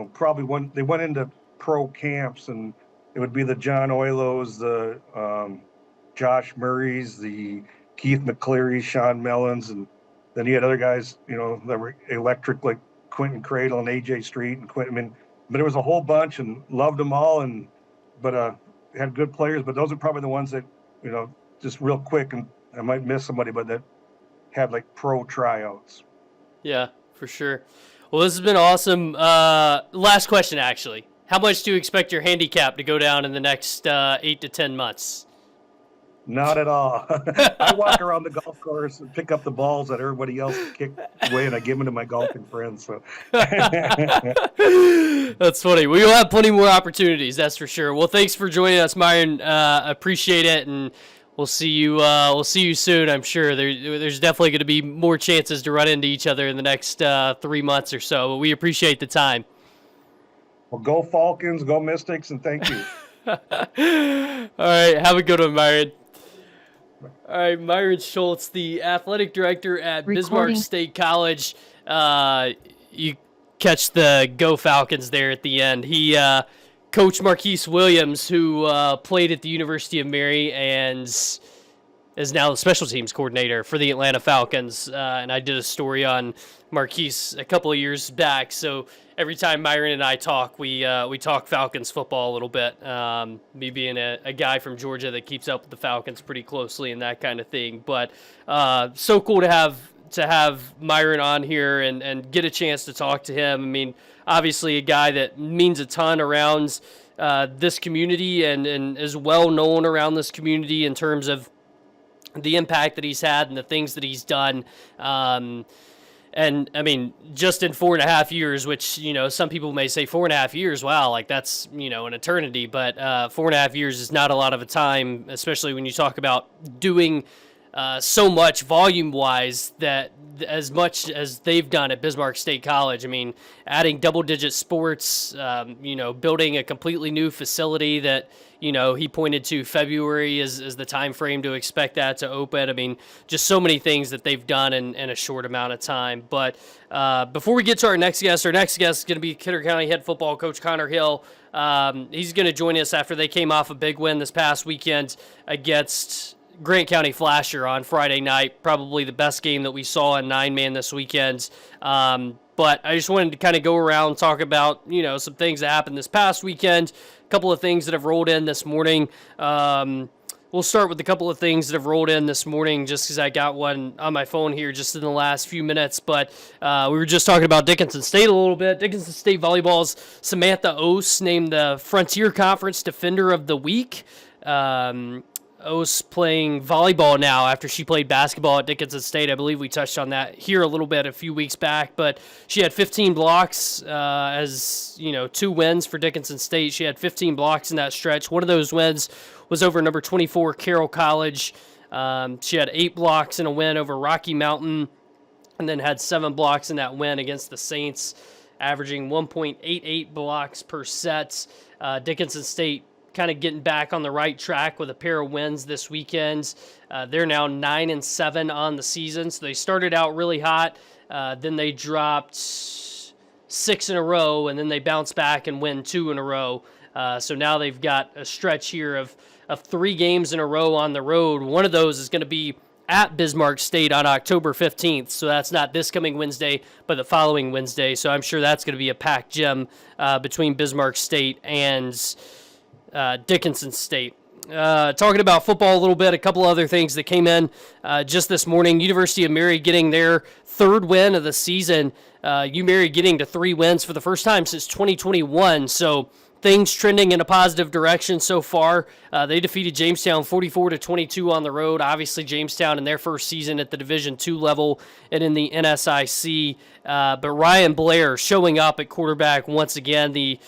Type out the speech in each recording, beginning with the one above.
probably they went into pro camps, and it would be the John Oilos, the Josh Murrays, the Keith McCleary, Sean Mellons, and then you had other guys, that were electric, like Quentin Cradle and AJ Street and Quentin. I mean, but it was a whole bunch, and loved them all, but had good players. But those are probably the ones that, just real quick, and I might miss somebody, but that had like pro tryouts. Yeah, for sure. Well, this has been awesome. Last question, actually. How much do you expect your handicap to go down in the next 8 to 10 months? Not at all. I walk around the golf course and pick up the balls that everybody else kicked away, and I give them to my golfing friends. So that's funny. We'll have plenty more opportunities, that's for sure. Well, thanks for joining us, Myron. Appreciate it, and we'll see you. We'll see you soon. I'm sure there's definitely going to be more chances to run into each other in the next 3 months or so. But we appreciate the time. Well, go Falcons, go Mystics, and thank you. All right, have a good one, Myron. All right, Myron Schulz, the athletic director at Bismarck State College. You catch the Go Falcons there at the end. He coached Marquise Williams, who played at the University of Mary and is now the special teams coordinator for the Atlanta Falcons. And I did a story on Marquise a couple of years back. So every time Myron and I talk, we talk Falcons football a little bit. Me being a guy from Georgia that keeps up with the Falcons pretty closely and that kind of thing. But so cool to have Myron on here and get a chance to talk to him. I mean, obviously a guy that means a ton around this community and is well known around this community in terms of the impact that he's had and the things that he's done. And I mean, just in 4.5 years, which, some people may say 4.5 years, wow, like that's, an eternity, but 4.5 years is not a lot of a time, especially when you talk about doing so much volume-wise that as much as they've done at Bismarck State College. I mean, adding double-digit sports, building a completely new facility that, he pointed to February as the time frame to expect that to open. I mean, just so many things that they've done in a short amount of time. But before we get to our next guest is going to be Kidder County head football coach Connor Hill. He's going to join us after they came off a big win this past weekend against Grant County Flasher on Friday night, probably the best game that we saw in 9-man this weekend. But I just wanted to kind of go around and talk about, some things that happened this past weekend, a couple of things that have rolled in this morning. We'll start with a couple of things that have rolled in this morning just because I got one on my phone here just in the last few minutes. But we were just talking about Dickinson State a little bit. Dickinson State Volleyball's Samantha Ose named the Frontier Conference Defender of the Week. Ose playing volleyball now after she played basketball at Dickinson State. I believe we touched on that here a little bit a few weeks back, but she had 15 blocks as 2 wins for Dickinson State. She had 15 blocks in that stretch. One of those wins was over number 24 Carroll College. She had 8 blocks in a win over Rocky Mountain, and then had 7 blocks in that win against the Saints, averaging 1.88 blocks per set. Dickinson State kind of getting back on the right track with a pair of wins this weekend. They're now 9-7 on the season. So they started out really hot. Then they dropped 6 in a row, and then they bounced back and win 2 in a row. So now they've got a stretch here of 3 games in a row on the road. One of those is going to be at Bismarck State on October 15th. So that's not this coming Wednesday, but the following Wednesday. So I'm sure that's going to be a packed gym between Bismarck State and Dickinson State. Talking about football a little bit, a couple other things that came in just this morning. University of Mary getting their 3rd win of the season. UMary getting to 3 wins for the first time since 2021. So things trending in a positive direction so far. They defeated Jamestown 44-22 on the road. Obviously, Jamestown in their first season at the Division II level and in the NSIC. But Ryan Blair showing up at quarterback once again, the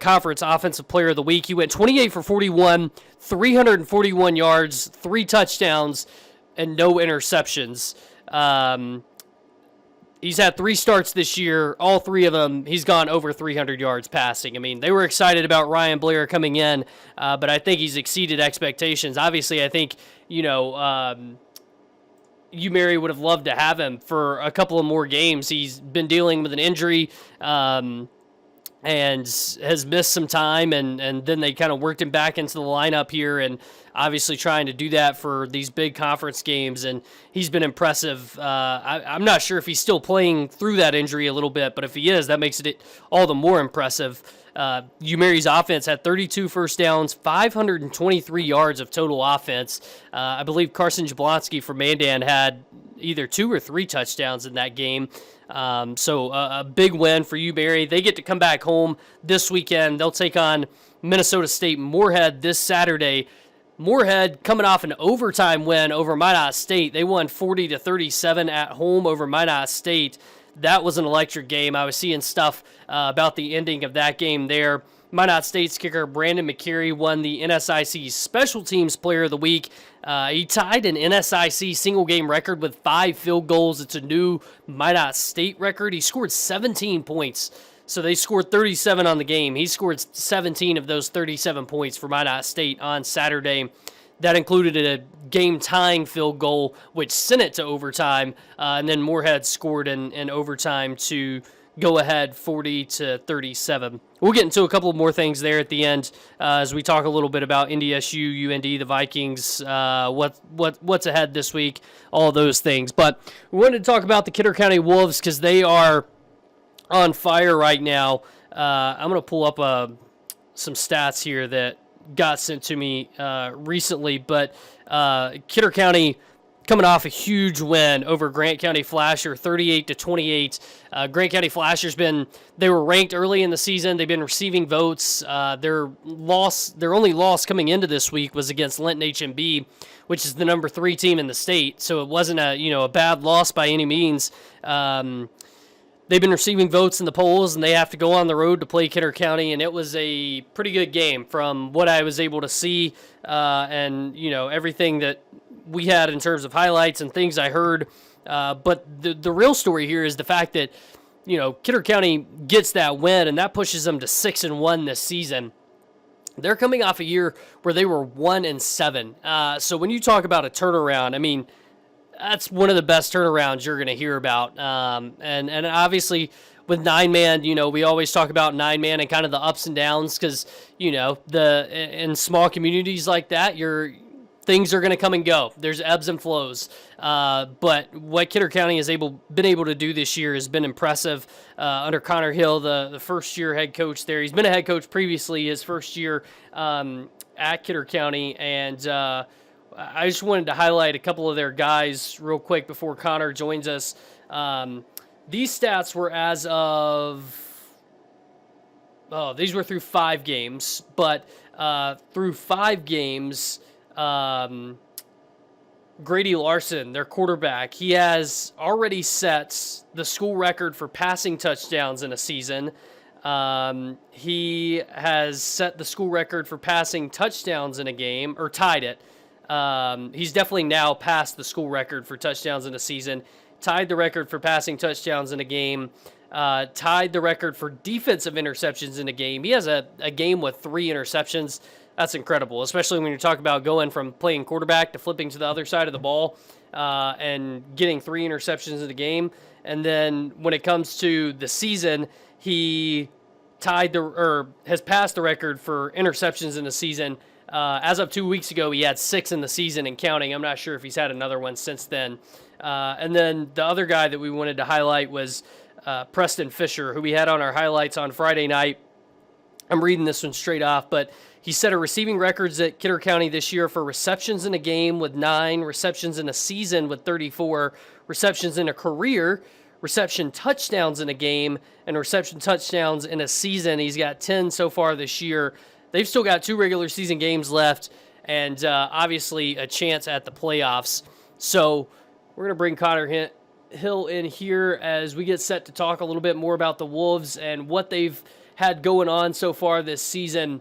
Conference Offensive Player of the Week. He went 28 for 41, 341 yards, 3 touchdowns, and no interceptions. He's had 3 starts this year. All 3 of them, he's gone over 300 yards passing. I mean, they were excited about Ryan Blair coming in, but I think he's exceeded expectations. Obviously, I think, UMary would have loved to have him for a couple of more games. He's been dealing with an injury. and has missed some time, and then they kind of worked him back into the lineup here, and obviously trying to do that for these big conference games, and he's been impressive. I'm not sure if he's still playing through that injury a little bit, but if he is, that makes it all the more impressive. UMary's offense had 32 first downs, 523 yards of total offense. I believe Carson Jablonski from Mandan had either 2 or 3 touchdowns in that game. So a big win for UMary. They get to come back home this weekend. They'll take on Minnesota State Moorhead this Saturday. Moorhead coming off an overtime win over Minot State. They won 40-37 at home over Minot State. That was an electric game. I was seeing stuff about the ending of that game there. Minot State's kicker Brandon McCary won the NSIC Special Teams Player of the Week. He tied an NSIC single-game record with 5 field goals. It's a new Minot State record. He scored 17 points. So they scored 37 on the game. He scored 17 of those 37 points for Minot State on Saturday. That included a game-tying field goal, which sent it to overtime. And then Moorhead scored in overtime to go ahead 40-37. We'll get into a couple more things there at the end as we talk a little bit about NDSU, UND, the Vikings, what's ahead this week, all those things. But we wanted to talk about the Kidder County Wolves because they are on fire right now. I'm going to pull up some stats here that got sent to me recently, but Kidder County coming off a huge win over Grant County Flasher, 38-28. Grant County Flasher's they were ranked early in the season. They've been receiving votes. Their only loss coming into this week was against Linton HMB, which is the number 3 team in the state. So it wasn't a bad loss by any means. They've been receiving votes in the polls, and they have to go on the road to play Kidder County, and it was a pretty good game from what I was able to see, and everything that we had in terms of highlights and things I heard. But the real story here is the fact that Kidder County gets that win, and that pushes them to 6-1 this season. They're coming off a year where they were 1-7. So when you talk about a turnaround, I mean, that's one of the best turnarounds you're going to hear about. And obviously with 9-man, we always talk about 9-man and kind of the ups and downs because, in small communities like that, things are going to come and go. There's ebbs and flows. But what Kidder County has been able to do this year has been impressive under Connor Hill, the first-year head coach there. He's been a head coach previously, his first year at Kidder County, and I just wanted to highlight a couple of their guys real quick before Connor joins us. These stats were as of... these were through 5 games, but through 5 games... Grady Larson, their quarterback, he has already set the school record for passing touchdowns in a season. He has set the school record for passing touchdowns in a game, or tied it. He's definitely now passed the school record for touchdowns in a season, tied the record for passing touchdowns in a game, tied the record for defensive interceptions in a game. He has a game with 3 interceptions. That's incredible, especially when you're talking about going from playing quarterback to flipping to the other side of the ball and getting 3 interceptions in a game. And then when it comes to the season, he has passed the record for interceptions in the season. As of 2 weeks ago, he had 6 in the season and counting. I'm not sure if he's had another one since then. And then the other guy that we wanted to highlight was Preston Fisher, who we had on our highlights on Friday night. I'm reading this one straight off, but he set a receiving records at Kidder County this year for receptions in a game with 9, receptions in a season with 34, receptions in a career, reception touchdowns in a game, and reception touchdowns in a season. He's got 10 so far this year. They've still got 2 regular season games left and obviously a chance at the playoffs. So we're going to bring Connor Hill in here as we get set to talk a little bit more about the Wolves and what they've had going on so far this season.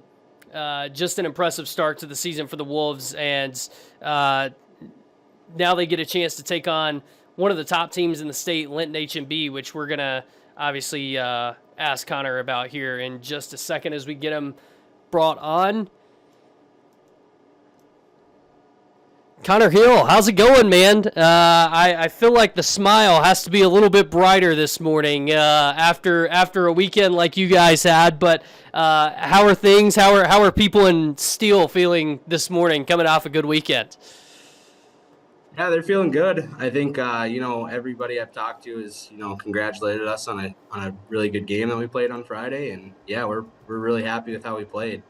Just an impressive start to the season for the Wolves, and now they get a chance to take on one of the top teams in the state, Linton HMB, which we're going to obviously ask Connor about here in just a second as we get him brought on. Connor Hill, how's it going, man? I feel like the smile has to be a little bit brighter this morning after a weekend like you guys had. But how are things? How are people in Steel feeling this morning, coming off a good weekend? Yeah, they're feeling good. I think everybody I've talked to is congratulated us on a really good game that we played on Friday, and yeah, we're really happy with how we played.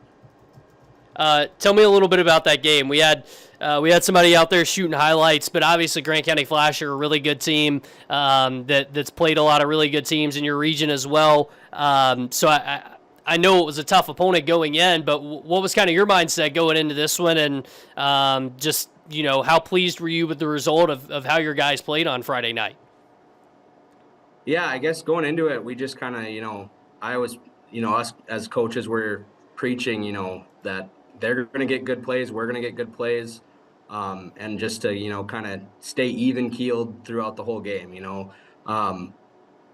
Tell me a little bit about that game. We had somebody out there shooting highlights, but obviously Grant County Flash are a really good team that's played a lot of really good teams in your region as well. So I know it was a tough opponent going in, but what was kind of your mindset going into this one, and just how pleased were you with the result of how your guys played on Friday night? Yeah, I guess going into it, we just kind of I was us as coaches were preaching that they're going to get good plays, we're going to get good plays, and just to kind of stay even keeled throughout the whole game. Um,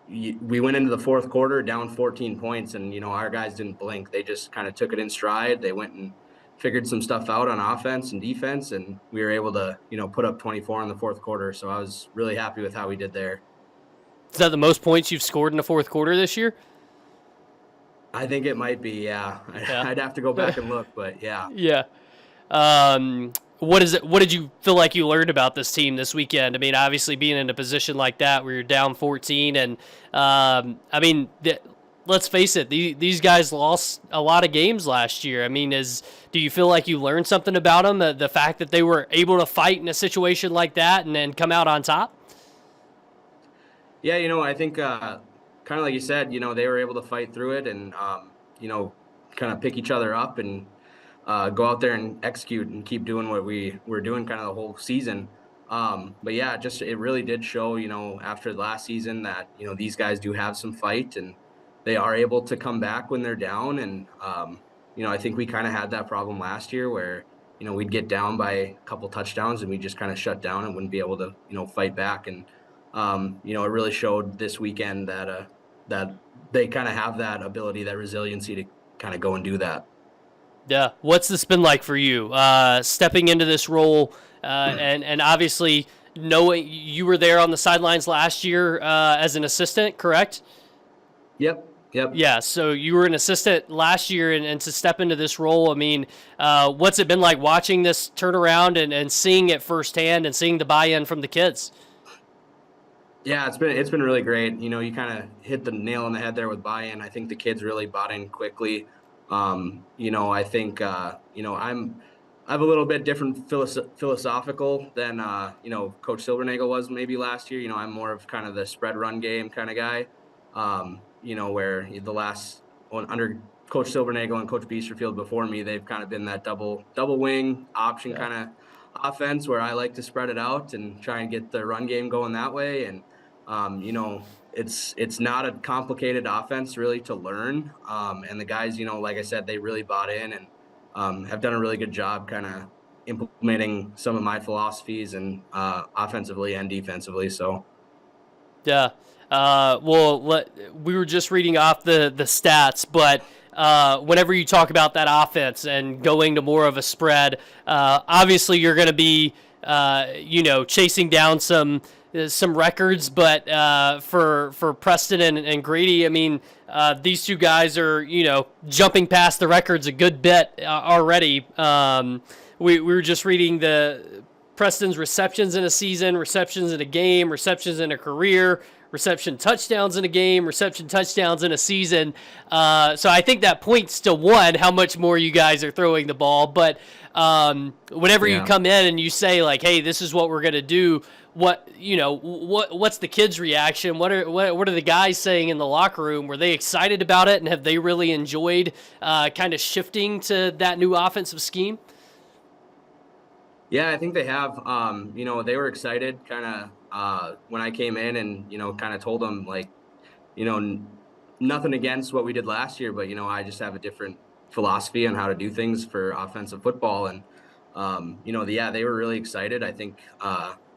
we went into the fourth quarter down 14 points, and our guys didn't blink. They just kind of took it in stride. They went and figured some stuff out on offense and defense, and we were able to put up 24 in the fourth quarter. So I was really happy with how we did there. Is that the most points you've scored in the fourth quarter this year? I think it might be, yeah. Yeah. I'd have to go back and look, but yeah. Yeah. What did you feel like you learned about this team this weekend? I mean, obviously being in a position like that where you're down 14, and let's face it, these guys lost a lot of games last year. I mean, do you feel like you learned something about them? The fact that they were able to fight in a situation like that and then come out on top? Yeah, I think kind of like you said, they were able to fight through it and, kind of pick each other up and go out there and execute and keep doing what we were doing kind of the whole season. But yeah, it really did show, after the last season that, these guys do have some fight and they are able to come back when they're down. And, I think we kind of had that problem last year where, we'd get down by a couple touchdowns and we just kind of shut down and wouldn't be able to, fight back. And, it really showed this weekend that they kind of have that ability, that resiliency to kind of go and do that. Yeah. What's this been like for you? Stepping into this role, and obviously knowing you were there on the sidelines last year as an assistant, correct? Yep. Yeah, so you were an assistant last year, and to step into this role, I mean, what's it been like watching this turnaround and seeing it firsthand and seeing the buy-in from the kids? Yeah, it's been really great. You kind of hit the nail on the head there with buy-in. I think the kids really bought in quickly. I think I have a little bit different philosophical than Coach Silvernagel was maybe last year. I'm more of kind of the spread run game kind of guy. Where the last one under Coach Silvernagel and Coach Biesterfield before me, they've kind of been that double wing option kind of offense where I like to spread it out and try and get the run game going that way. And it's not a complicated offense really to learn. And the guys, like I said, they really bought in and have done a really good job kind of implementing some of my philosophies and offensively and defensively. So, yeah. We were just reading off the stats, but whenever you talk about that offense and going to more of a spread, obviously you're going to be, chasing down some records, but for Preston and Grady, I mean, these two guys are, jumping past the records a good bit already. We were just reading the Preston's receptions in a season, receptions in a game, receptions in a career, reception touchdowns in a game, reception touchdowns in a season. So I think that points to one, how much more you guys are throwing the ball. But whenever you come in and you say like, "Hey, this is what we're gonna do," what's the kids' reaction? What are the guys saying in the locker room? Were they excited about it, and have they really enjoyed kind of shifting to that new offensive scheme? Yeah, I think they have. They were excited kind of when I came in and, kind of told them like, nothing against what we did last year, but, I just have a different philosophy on how to do things for offensive football. And, they were really excited. I think,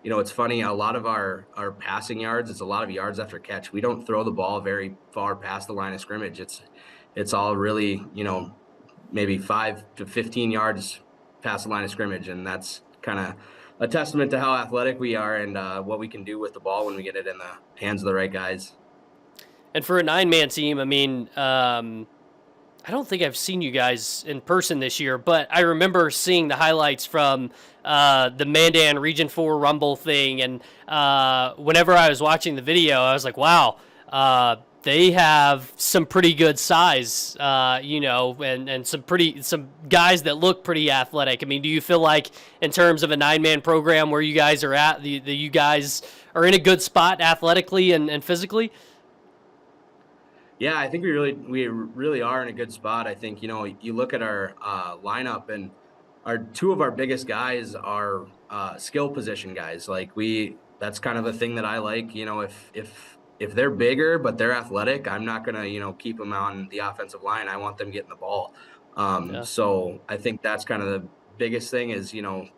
it's funny, a lot of our passing yards, it's a lot of yards after catch. We don't throw the ball very far past the line of scrimmage. It's all really, maybe 5 to 15 yards past the line of scrimmage, and that's kind of a testament to how athletic we are and what we can do with the ball when we get it in the hands of the right guys. And for a 9-man team, I mean, I don't think I've seen you guys in person this year, but I remember seeing the highlights from the Mandan Region 4 Rumble thing. And whenever I was watching the video, I was like, wow, they have some pretty good size, and some guys that look pretty athletic. I mean, do you feel like in terms of a 9-man program where you guys are at, you guys are in a good spot athletically and physically? Yeah, I think we really are in a good spot. I think, you look at our lineup, and two of our biggest guys are skill position guys. Like that's kind of a thing that I like. If they're bigger but they're athletic, I'm not gonna keep them on the offensive line. I want them getting the ball. Yeah. So I think that's kind of the biggest thing is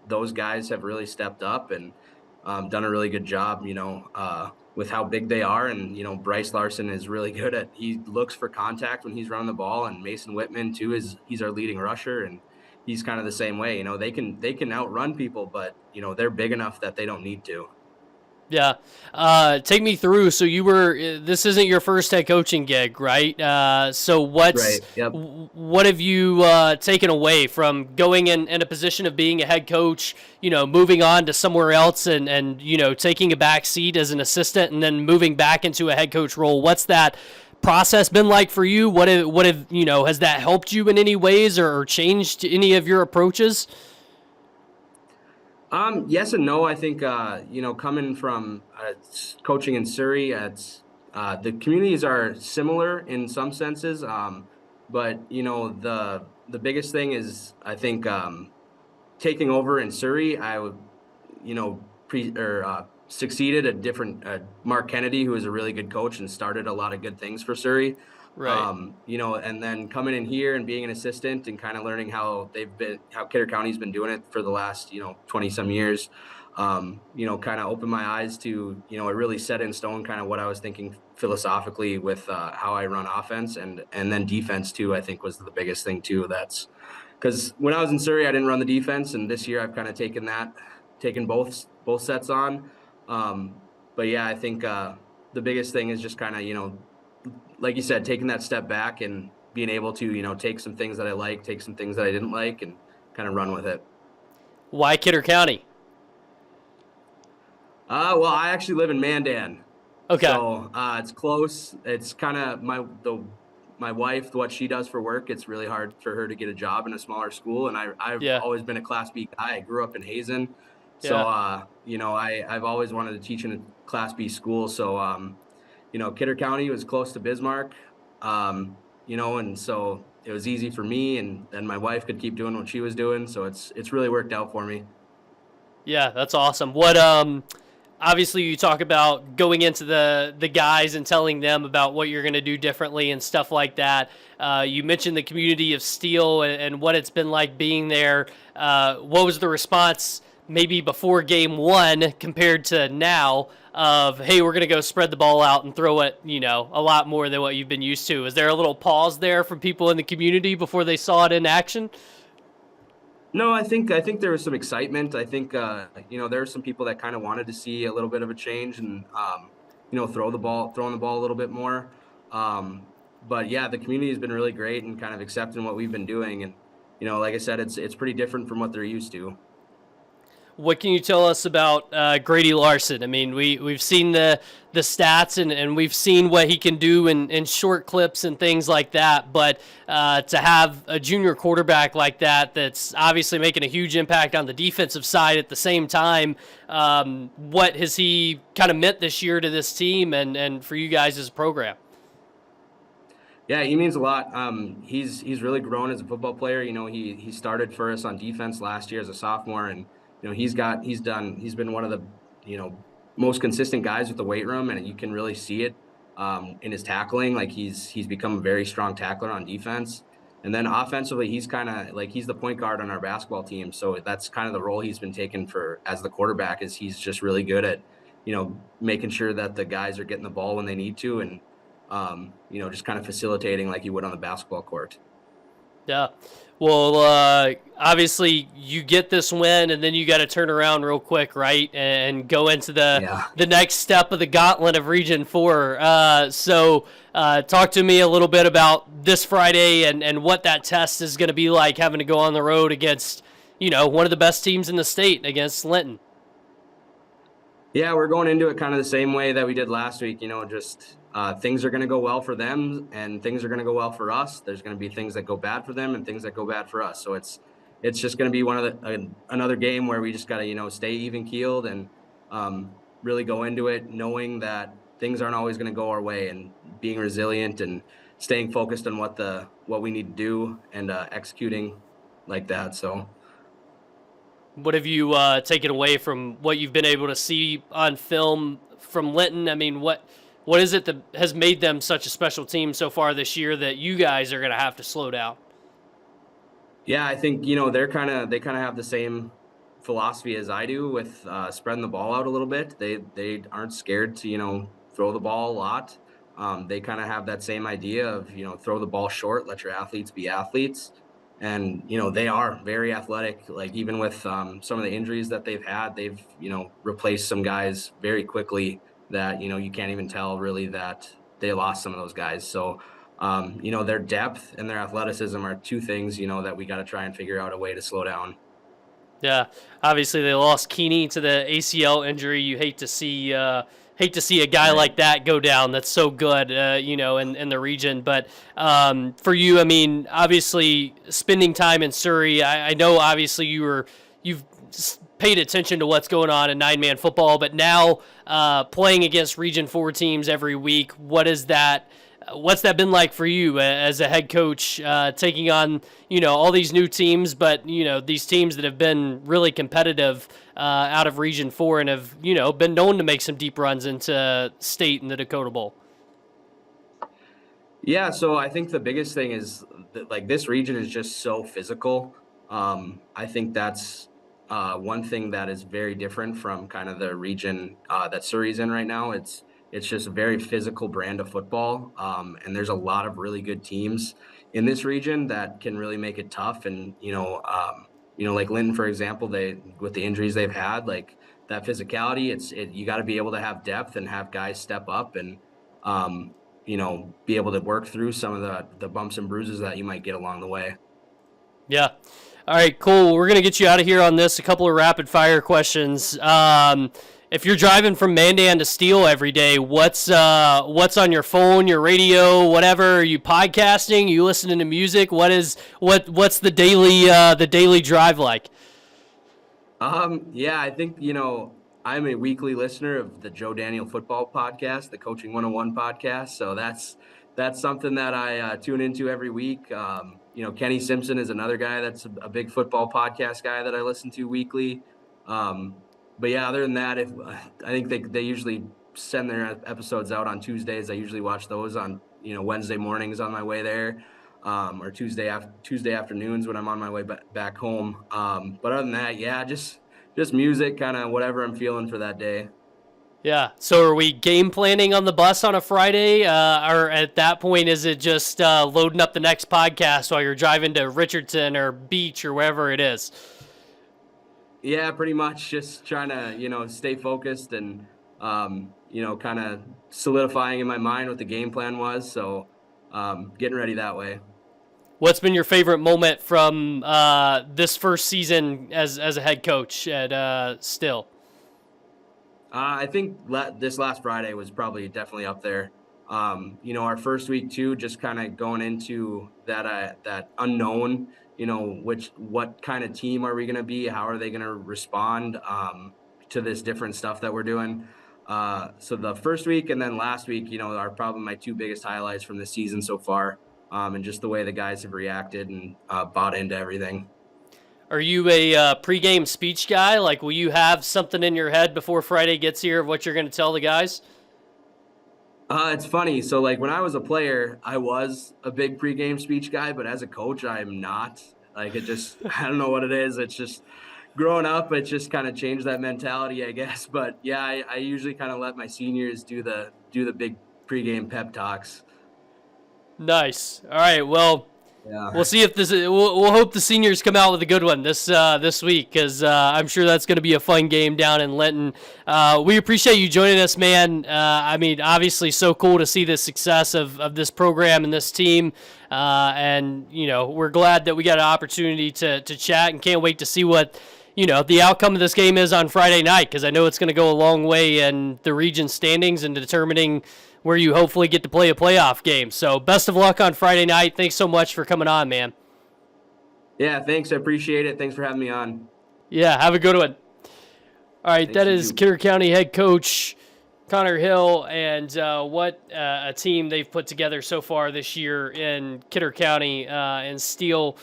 those guys have really stepped up and done a really good job. With how big they are. And, Bryce Larson is really good he looks for contact when he's running the ball, and Mason Whitman too he's our leading rusher, and he's kind of the same way. They can outrun people, but, they're big enough that they don't need to. Yeah. Take me through. So this isn't your first head coaching gig, right? So Right. Yep. what have you taken away from going in a position of being a head coach, moving on to somewhere else and taking a back seat as an assistant and then moving back into a head coach role? What's that process been like for you? What have has that helped you in any ways or changed any of your approaches? Yes and no. I think, coming from coaching in Surrey, the communities are similar in some senses. But the biggest thing is, I think, taking over in Surrey, I would, succeeded a different, Mark Kennedy, who is a really good coach and started a lot of good things for Surrey. Right. And then coming in here and being an assistant and kind of learning how Kidder County's been doing it for the last, 20 some years, kind of opened my eyes to, it really set in stone kind of what I was thinking philosophically with how I run offense and then defense too, I think was the biggest thing too. That's because when I was in Surrey, I didn't run the defense. And this year I've kind of taken both sets on. But yeah, I think the biggest thing is just kind of, like you said, taking that step back and being able to, take some things that I like, take some things that I didn't like, and kind of run with it. Why Kidder County? Well, I actually live in Mandan. Okay. So it's close. It's kind of my wife, what she does for work. It's really hard for her to get a job in a smaller school. And I've always been a Class B guy. I grew up in Hazen. So, I've always wanted to teach in a Class B school. So, Kidder County was close to Bismarck, and so it was easy for me, and then my wife could keep doing what she was doing. So it's really worked out for me. Yeah, that's awesome. What obviously you talk about going into the guys and telling them about what you're going to do differently and stuff like that. You mentioned the community of Steel and what it's been like being there. What was the response maybe before game one compared to now of, hey, we're going to go spread the ball out and throw it, a lot more than what you've been used to? Is there a little pause there from people in the community before they saw it in action? No, I think there was some excitement. I think, there were some people that kind of wanted to see a little bit of a change and, throwing the ball a little bit more. But yeah, the community has been really great and kind of accepting what we've been doing. And, like I said, it's pretty different from what they're used to. What can you tell us about Grady Larson? I mean, we've seen the stats and we've seen what he can do in short clips and things like that. But to have a junior quarterback like that's obviously making a huge impact on the defensive side at the same time, what has he kind of meant this year to this team and for you guys as a program? Yeah, he means a lot. He's really grown as a football player. He started for us on defense last year as a sophomore, and he's been one of the most consistent guys with the weight room, and you can really see it in his tackling. Like he's become a very strong tackler on defense, and then offensively he's kind of like he's the point guard on our basketball team. So that's kind of the role he's been taken for as the quarterback. Is he's just really good at making sure that the guys are getting the ball when they need to, and just kind of facilitating like you would on the basketball court. Yeah. Well, obviously you get this win, and then you got to turn around real quick, right, and go into Yeah. the next step of the gauntlet of Region 4. So talk to me a little bit about this Friday and what that test is going to be like, having to go on the road against, one of the best teams in the state, against Linton. Yeah, we're going into it kind of the same way that we did last week. Just things are going to go well for them, and things are going to go well for us. There's going to be things that go bad for them, and things that go bad for us. So it's just going to be another game where we just got to stay even keeled and really go into it knowing that things aren't always going to go our way, and being resilient and staying focused on what we need to do and executing like that. So. What have you taken away from what you've been able to see on film from Linton? I mean, what is it that has made them such a special team so far this year that you guys are going to have to slow down? Yeah, I think they kind of have the same philosophy as I do with spreading the ball out a little bit. They aren't scared to throw the ball a lot. They kind of have that same idea of throw the ball short, let your athletes be athletes. And they are very athletic. Like even with some of the injuries that they've had, they've replaced some guys very quickly that you can't even tell really that they lost some of those guys. So their depth and their athleticism are two things that we got to try and figure out a way to slow down. Yeah, obviously they lost Keeney to the ACL injury. You hate to see a guy Right. like that go down. That's so good, in the region. But for you, I mean, obviously spending time in Surrey, I know obviously you've paid attention to what's going on in 9-man football, but now playing against Region 4 teams every week, what's that been like for you as a head coach, taking on all these new teams, but these teams that have been really competitive out of Region 4 and have been known to make some deep runs into state and the Dakota Bowl? Yeah, so I think the biggest thing is that, like, this region is just so physical. I think that's one thing that is very different from kind of the region that Surrey's in right now. It's just a very physical brand of football, and there's a lot of really good teams in this region that can really make it tough. And like Linton, for example, they with the injuries they've had, like that physicality, you got to be able to have depth and have guys step up and be able to work through some of the bumps and bruises that you might get along the way. Yeah. All right, cool. We're going to get you out of here on this. A couple of rapid fire questions. If you're driving from Mandan to Steele every day, what's on your phone, your radio, whatever? Are you podcasting? Are you listening to music? What's the daily drive like? Yeah, I think, I'm a weekly listener of the Joe Daniel football podcast, the Coaching 101 podcast. So that's something that I tune into every week. Kenny Simpson is another guy that's a big football podcast guy that I listen to weekly. But yeah, other than that, I think they usually send their episodes out on Tuesdays. I usually watch those on Wednesday mornings on my way there, or Tuesday afternoons when I'm on my way back home. But other than that, yeah, just music, kind of whatever I'm feeling for that day. Yeah. So are we game planning on the bus on a Friday? Or at that point, is it just loading up the next podcast while you're driving to Richardson or Beach or wherever it is? Yeah, pretty much just trying to, stay focused and, kind of solidifying in my mind what the game plan was. So getting ready that way. What's been your favorite moment from this first season as a head coach at Still? I think this last Friday was probably definitely up there. Our first week too, just kind of going into that unknown, what kind of team are we going to be? How are they going to respond to this different stuff that we're doing? So the first week and then last week, are probably my two biggest highlights from the season so far. And just the way the guys have reacted and bought into everything. Are you a pregame speech guy? Like, will you have something in your head before Friday gets here of what you're going to tell the guys? It's funny. So, like, when I was a player, I was a big pregame speech guy, but as a coach, I'm not. Like, it just, I don't know what it is. It's just growing up, it just kind of changed that mentality, I guess. But yeah, I usually kind of let my seniors do the big pregame pep talks. Nice. All right. Well, Yeah. We'll see if we'll hope the seniors come out with a good one this week, because I'm sure that's going to be a fun game down in Linton. We appreciate you joining us, man. I mean, obviously, so cool to see the success of this program and this team. And we're glad that we got an opportunity to chat, and can't wait to see what the outcome of this game is on Friday night, because I know it's going to go a long way in the region standings and determining where you hopefully get to play a playoff game. So best of luck on Friday night. Thanks so much for coming on, man. Yeah, thanks. I appreciate it. Thanks for having me on. Yeah, have a good one. All right, Thanks, that you is too. Kidder County head coach Connor Hill, and what a team they've put together so far this year in Kidder County and Steele.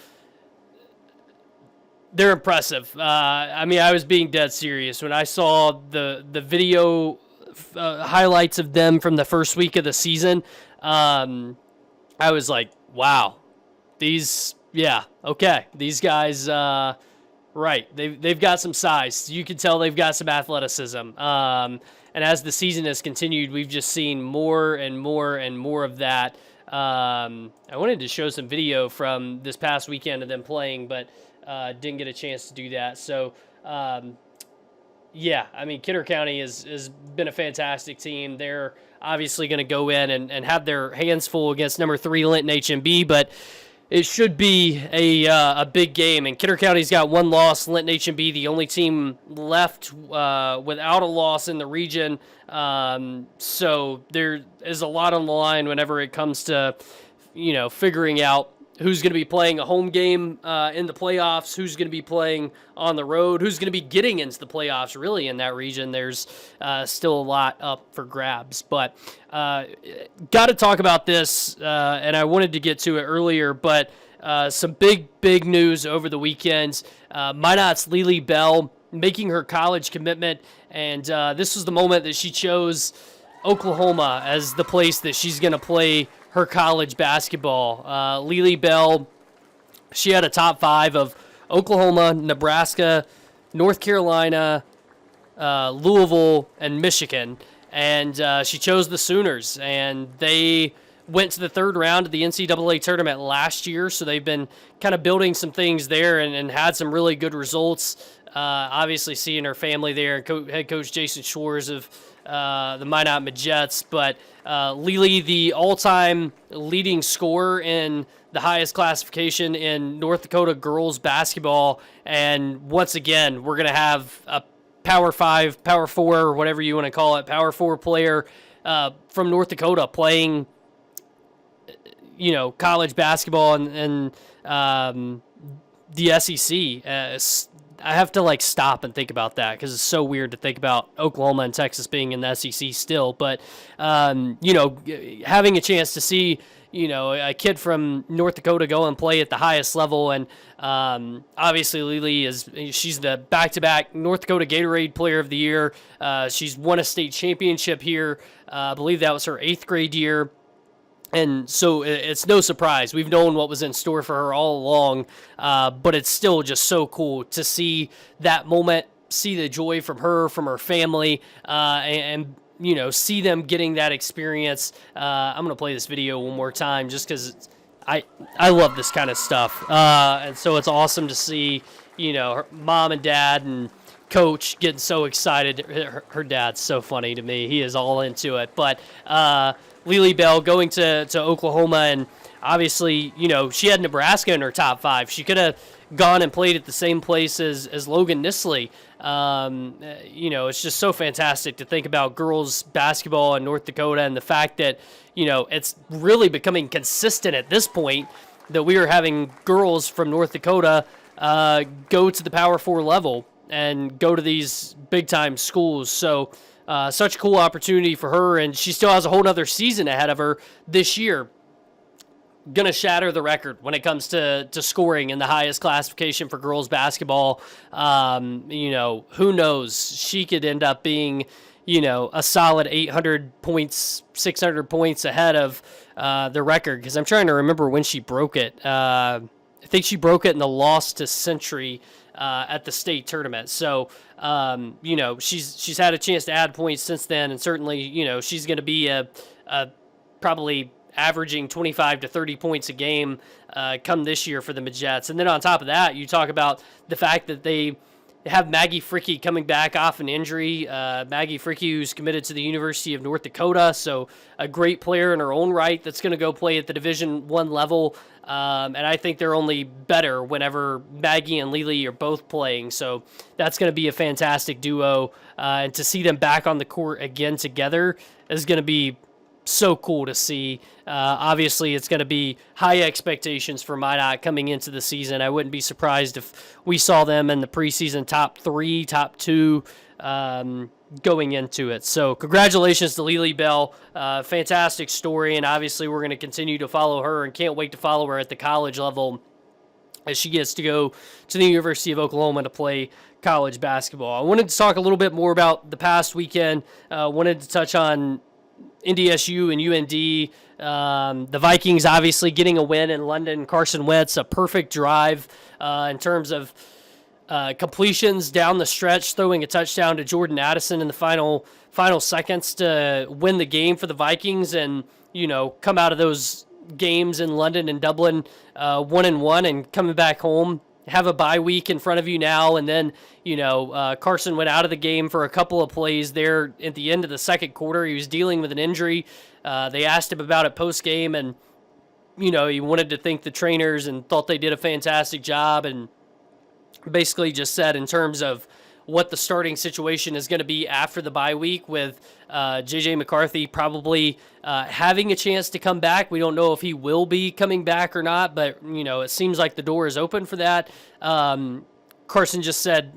They're impressive. I mean, I was being dead serious when I saw the video highlights of them from the first week of the season. I was like, wow, these guys, right. They've got some size. You can tell they've got some athleticism. And as the season has continued, we've just seen more and more and more of that. I wanted to show some video from this past weekend of them playing, but didn't get a chance to do that. So, yeah, I mean, Kidder County has been a fantastic team. They're obviously going to go in and have their hands full against number 3 Linton HMB, but it should be a big game. And Kidder County's got 1 loss. Linton HMB, the only team left without a loss in the region. So there is a lot on the line whenever it comes to, figuring out who's going to be playing a home game in the playoffs, who's going to be playing on the road, who's going to be getting into the playoffs really in that region. There's still a lot up for grabs. But got to talk about this, and I wanted to get to it earlier, but some big news over the weekend. Minot's Lily Bell making her college commitment, and this was the moment that she chose Oklahoma as the place that she's going to play her college basketball. Lily Bell, she had a top 5 of Oklahoma, Nebraska, North Carolina, Louisville, and Michigan. And she chose the Sooners, and they went to the 3rd round of the NCAA tournament last year, so they've been kind of building some things there and had some really good results. Obviously seeing her family there, and head coach Jason Schwarz of the Minot Majets, but Lily, the all-time leading scorer in the highest classification in North Dakota girls basketball, and once again, we're going to have a Power 5, Power 4, or whatever you want to call it, Power 4 player from North Dakota playing, college basketball and the SEC. I have to stop and think about that, because it's so weird to think about Oklahoma and Texas being in the SEC still. But, having a chance to see, a kid from North Dakota go and play at the highest level. And obviously Lily she's the back-to-back North Dakota Gatorade Player of the Year. She's won a state championship here. I believe that was her 8th grade year. And so it's no surprise. We've known what was in store for her all along, but it's still just so cool to see that moment, see the joy from her, from her family, and see them getting that experience. I'm going to play this video one more time just because I love this kind of stuff. And so it's awesome to see, her mom and dad and coach getting so excited. Her dad's so funny to me. He is all into it. But Lily Bell going to Oklahoma, and obviously, she had Nebraska in her top 5. She could have gone and played at the same place as Logan Nisley. It's just so fantastic to think about girls basketball in North Dakota, and the fact that, it's really becoming consistent at this point that we are having girls from North Dakota go to the Power 4 level and go to these big-time schools. So such a cool opportunity for her, and she still has a whole other season ahead of her this year. Gonna shatter the record when it comes to scoring in the highest classification for girls basketball. Who knows? She could end up being, a solid 800 points, 600 points ahead of the record, because I'm trying to remember when she broke it. I think she broke it in the loss to Century at the state tournament. So, she's had a chance to add points since then, and certainly, she's going to be a probably averaging 25 to 30 points a game come this year for the Jets. And then on top of that, you talk about the fact that they have Maggie Fricke coming back off an injury. Maggie Fricke, who's committed to the University of North Dakota, so a great player in her own right that's going to go play at the Division I level. And I think they're only better whenever Maggie and Lily are both playing. So that's going to be a fantastic duo. And to see them back on the court again together is going to be so cool to see. Obviously, it's going to be high expectations for Minot coming into the season. I wouldn't be surprised if we saw them in the preseason top 3, top 2 going into it. So congratulations to Lily Bell. Fantastic story, and obviously we're going to continue to follow her and can't wait to follow her at the college level as she gets to go to the University of Oklahoma to play college basketball. I wanted to talk a little bit more about the past weekend. Wanted to touch on NDSU and UND. The Vikings obviously getting a win in London. Carson Wentz, a perfect drive in terms of completions down the stretch, throwing a touchdown to Jordan Addison in the final seconds to win the game for the Vikings, and come out of those games in London and Dublin 1-1 and coming back home. Have a bye week in front of you now, and then Carson went out of the game for a couple of plays there at the end of the second quarter. He was dealing with an injury. They asked him about it post game, and he wanted to thank the trainers and thought they did a fantastic job, and basically just said in terms of what the starting situation is going to be after the bye week with J.J. McCarthy probably having a chance to come back. We don't know if he will be coming back or not, but, it seems like the door is open for that. Carson just said,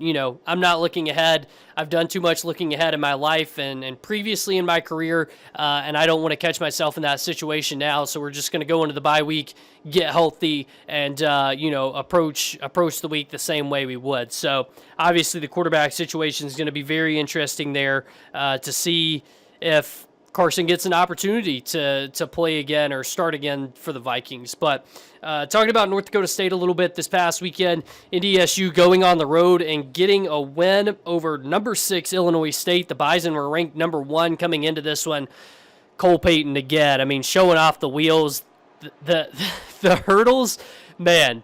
I'm not looking ahead. I've done too much looking ahead in my life and previously in my career, and I don't want to catch myself in that situation now. So we're just going to go into the bye week, get healthy, and approach the week the same way we would. So obviously the quarterback situation is going to be very interesting there to see if Carson gets an opportunity to play again or start again for the Vikings. But talking about North Dakota State a little bit this past weekend, NDSU going on the road and getting a win over number 6 Illinois State. The Bison were ranked number 1 coming into this one. Cole Payton again. I mean, showing off the wheels, the hurdles, man.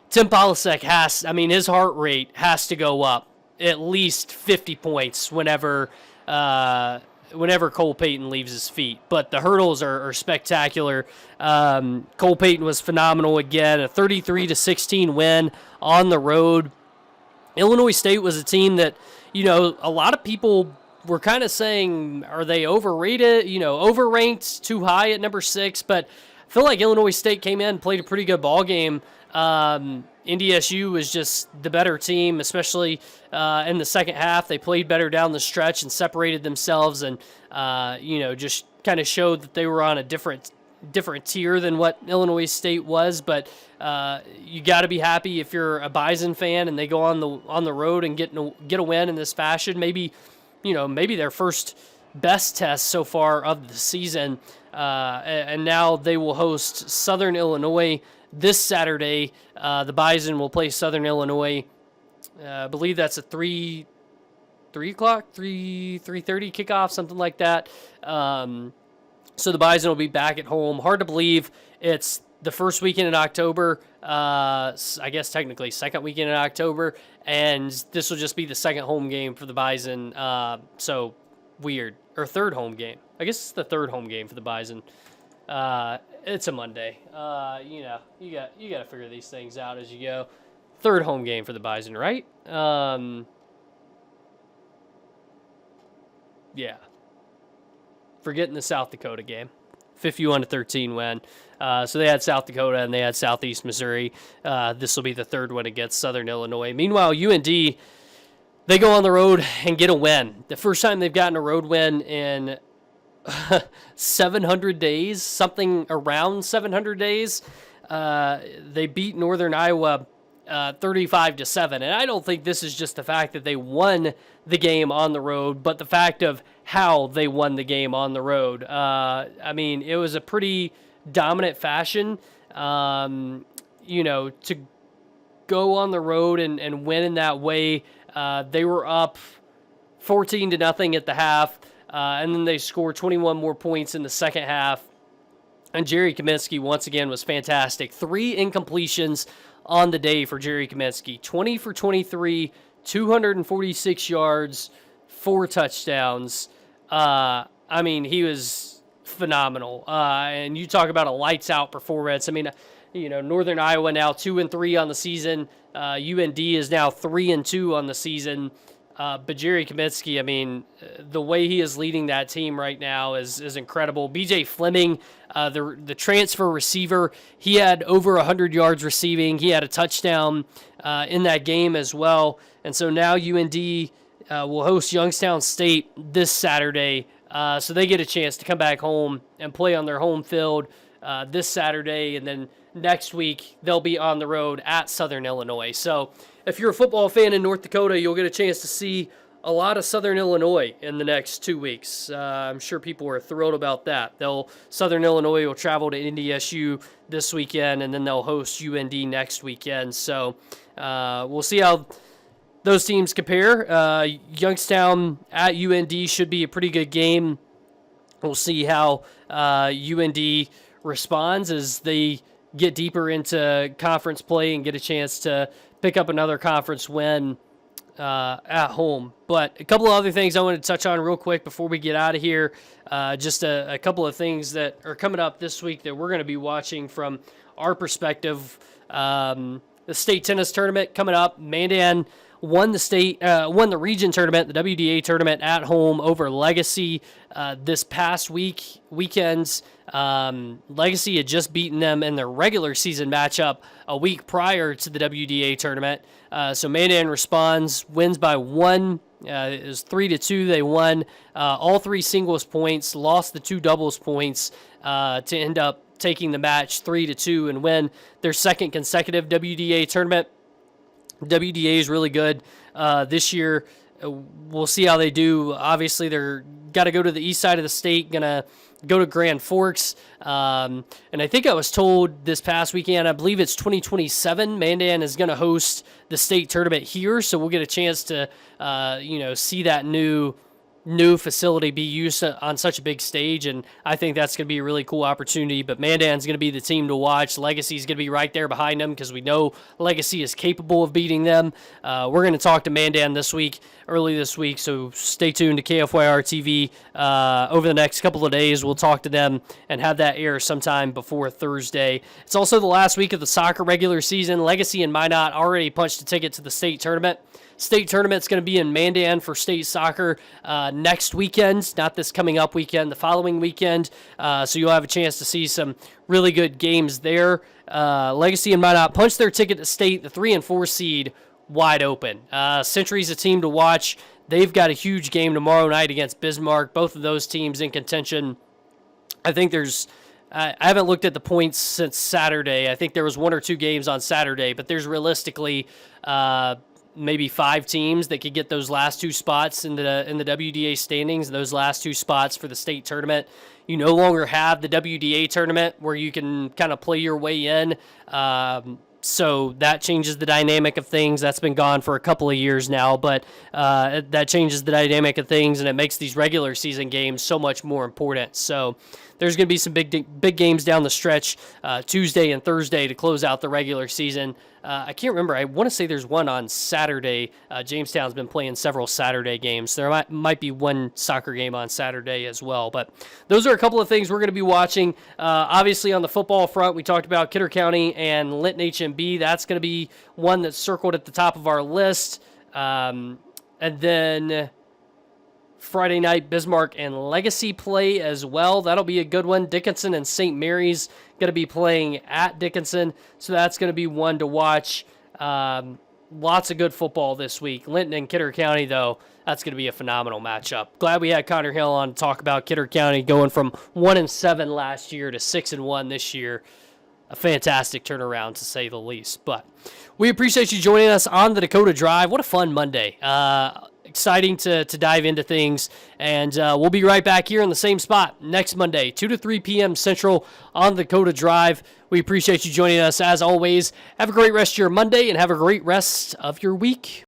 Tim Polasek his heart rate has to go up at least 50 points whenever Cole Payton leaves his feet. But the hurdles are spectacular. Cole Payton was phenomenal again, a 33-16 win on the road. Illinois State was a team that, a lot of people were kind of saying, are they overrated, overranked, too high at number 6? But I feel like Illinois State came in, played a pretty good ball game. NDSU was just the better team, especially in the second half. They played better down the stretch and separated themselves, and just kind of showed that they were on a different tier than what Illinois State was. But you got to be happy if you're a Bison fan and they go on the road and get a win in this fashion. Maybe their first best test so far of the season, and now they will host Southern Illinois this Saturday. The Bison will play Southern Illinois. I believe that's a 3:30 kickoff, something like that. So the Bison will be back at home. Hard to believe it's the first weekend in October. I guess technically second weekend in October, and this will just be the second home game for the Bison. So weird. Or third home game. I guess it's the third home game for the Bison. It's a Monday. You got to figure these things out as you go. Third home game for the Bison, right? Yeah. Forgetting the South Dakota game. 51-13 win. So they had South Dakota and they had Southeast Missouri. This will be the third one against Southern Illinois. Meanwhile, UND, they go on the road and get a win. The first time they've gotten a road win in 700 days, something around 700 days. They beat Northern Iowa 35-7. And I don't think this is just the fact that they won the game on the road, but the fact of how they won the game on the road. It was a pretty dominant fashion, to go on the road and win in that way. They were up 14-0 at the half, and then they scored 21 more points in the second half. And Jerry Kaminsky, once again, was fantastic. 3 incompletions on the day for Jerry Kaminsky. 20 for 23, 246 yards, 4 touchdowns. I mean, he was phenomenal. And you talk about a lights-out performance. I mean, Northern Iowa now 2-3 on the season. UND is now 3-2 on the season. But Jerry Kaminsky, I mean, the way he is leading that team right now is incredible. BJ Fleming, the transfer receiver, he had over 100 yards receiving. He had a touchdown in that game as well. And so now UND will host Youngstown State this Saturday. So they get a chance to come back home and play on their home field this Saturday. And then next week, they'll be on the road at Southern Illinois. So if you're a football fan in North Dakota, you'll get a chance to see a lot of Southern Illinois in the next 2 weeks. I'm sure people are thrilled about that. Southern Illinois will travel to NDSU this weekend, and then they'll host UND next weekend. So we'll see how those teams compare. Youngstown at UND should be a pretty good game. We'll see how UND responds as they get deeper into conference play and get a chance to pick up another conference win at home. But a couple of other things I want to touch on real quick before we get out of here. Just a couple of things that are coming up this week that we're going to be watching from our perspective. The state tennis tournament coming up. Mandan won the region tournament, the WDA tournament at home over Legacy this past weekend. Legacy had just beaten them in their regular season matchup a week prior to the WDA tournament. So Mandan responds, wins by 1. It was 3-2. They won all 3 singles points, lost the 2 doubles points to end up taking the match 3-2 and win their second consecutive WDA tournament. WDA is really good this year. We'll see how they do. Obviously, they're got to go to the east side of the state, going to go to Grand Forks. And I think I was told this past weekend, I believe it's 2027, Mandan is going to host the state tournament here. So we'll get a chance to, see that new facility be used on such a big stage, and I think that's going to be a really cool opportunity. But Mandan's going to be the team to watch. Legacy's going to be right there behind them because we know Legacy is capable of beating them. We're going to talk to Mandan early this week, so stay tuned to KFYR TV. Over the next couple of days, we'll talk to them and have that air sometime before Thursday. It's also the last week of the soccer regular season. Legacy and Minot already punched a ticket to the state tournament. State tournament's going to be in Mandan for state soccer next weekend, not this coming up weekend, the following weekend. So you'll have a chance to see some really good games there. Legacy and Minot punched their ticket to state, the 3 and 4 seed, wide open. Century's a team to watch. They've got a huge game tomorrow night against Bismarck. Both of those teams in contention. I think I haven't looked at the points since Saturday. I think there was 1 or 2 games on Saturday, but there's realistically maybe 5 teams that could get those last 2 spots in the WDA standings, those last 2 spots for the state tournament. You no longer have the WDA tournament where you can kind of play your way in. So that changes the dynamic of things. That's been gone for a couple of years now, but that changes the dynamic of things, and it makes these regular season games so much more important. So there's going to be some big games down the stretch Tuesday and Thursday to close out the regular season. I can't remember. I want to say there's one on Saturday. Jamestown's been playing several Saturday games. There might be one soccer game on Saturday as well. But those are a couple of things we're going to be watching. Obviously, on the football front, we talked about Kidder County and Linton HMB. That's going to be one that's circled at the top of our list. And then Friday night, Bismarck and Legacy play as well. That'll be a good one. Dickinson and St. Mary's going to be playing at Dickinson, so that's going to be one to watch. Lots of good football this week. Linton and Kidder County, though, that's going to be a phenomenal matchup. Glad we had Connor Hill on to talk about Kidder County going from 1-7 last year to 6-1 this year. A fantastic turnaround, to say the least. But we appreciate you joining us on the Dakota Drive. What a fun Monday. Exciting to dive into things, and we'll be right back here in the same spot next Monday, 2 to 3 p.m. Central on the Dakota Drive. We appreciate you joining us as always. Have a great rest of your Monday, and have a great rest of your week.